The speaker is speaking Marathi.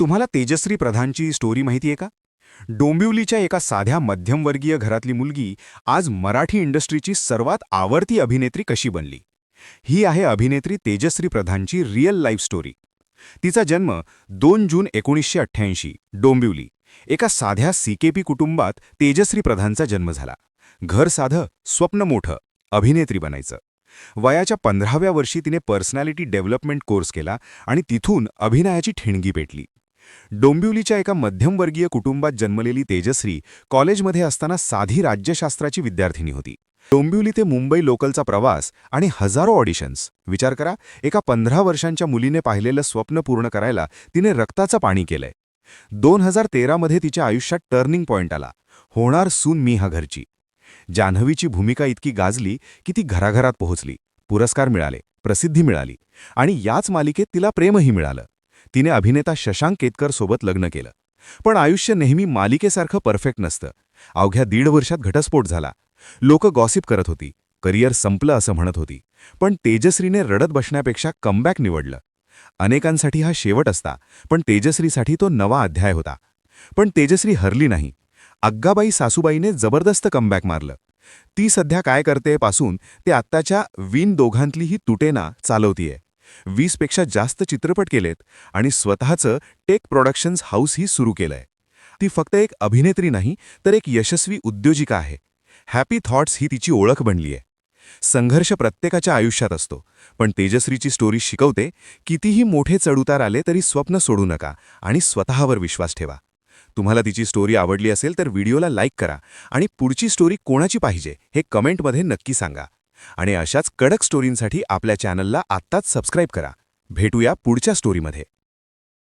तुम्हाला तेजश्री प्रधानची स्टोरी माहिती आहे का? डोंबिवलीच्या एका साध्या मध्यमवर्गीय घरातली मुलगी आज मराठी इंडस्ट्रीची सर्वात आवडती अभिनेत्री कशी बनली. ही आहे अभिनेत्री तेजश्री प्रधानची रिअल लाईफ स्टोरी. तिचा जन्म 2 जून 1988 डोंबिवली. एका साध्या सीकेपी कुटुंबात तेजश्री प्रधानचा जन्म झाला. घर साधं, स्वप्न मोठं, अभिनेत्री बनायचं. वयाच्या 15व्या वर्षी तिने पर्सनॅलिटी डेव्हलपमेंट कोर्स केला आणि तिथून अभिनयाची ठिणगी पेटली. डोंबिवलीच्या एका मध्यमवर्गीय कुटुंबात जन्मलेली तेजश्री कॉलेजमध्ये असताना साधी राज्यशास्त्राची विद्यार्थिनी होती. डोंबिवली ते मुंबई लोकलचा प्रवास आणि हजारो ऑडिशन्स. विचार करा, एका 15 वर्षांच्या मुलीने पाहिलेलं स्वप्न पूर्ण करायला तिने रक्ताचं पाणी केलंय. 2013 मध्ये तिच्या आयुष्यात टर्निंग पॉइंट आला. होणार सून मी हा घरची. जान्हवीची भूमिका इतकी गाजली की ती घराघरात पोहोचली. पुरस्कार मिळाले, प्रसिद्धी मिळाली आणि याच मालिकेत तिला प्रेमही मिळालं. तिने अभिनेता शशांक केतकर सोबत लग्न केलं. पण आयुष्य नेहमी मालिकेसारखं परफेक्ट नसतं. अवघ्या 1.5 वर्षात घटस्फोट झाला. लोक गॉसिप करत होती, करिअर संपलं असं म्हणत होती. पण तेजश्रीने रडत बसण्यापेक्षा कमबॅक निवडलं. अनेकांसाठी हा शेवट असता, पण तेजश्रीसाठी तो नवा अध्याय होता. पण तेजश्री हरली नाही. अग्गाबाई सासूबाईने जबरदस्त कमबॅक मारलं. ती सध्या काय करते पासून ते आत्ताच्या विन दोघांतलीही तुटेना चालवतीये. 20 पेक्षा जास्त चित्रपट केलेत आणि स्वतःचं टेक प्रोडक्शन्स हाऊसही सुरू केलंय. ती फक्त एक अभिनेत्री नाही, तर एक यशस्वी उद्योजिका आहे. हॅपी थॉट्स ही तिची ओळख बनलीय. संघर्ष प्रत्येकाच्या आयुष्यात असतो, पण तेजश्रीची स्टोरी शिकवते, कितीही मोठे चढउतार आले तरी स्वप्न सोडू नका आणि स्वतःवर विश्वास ठेवा. तुम्हाला तिची स्टोरी आवडली असेल तर व्हिडिओला लाईक करा आणि पुढची स्टोरी कोणाची पाहिजे हे कमेंटमध्ये नक्की सांगा. आणि अशाच कडक स्टोरींसाठी आपल्या चॅनलला आत्ताच सबस्क्राईब करा. भेटूया पुढच्या स्टोरीमध्ये.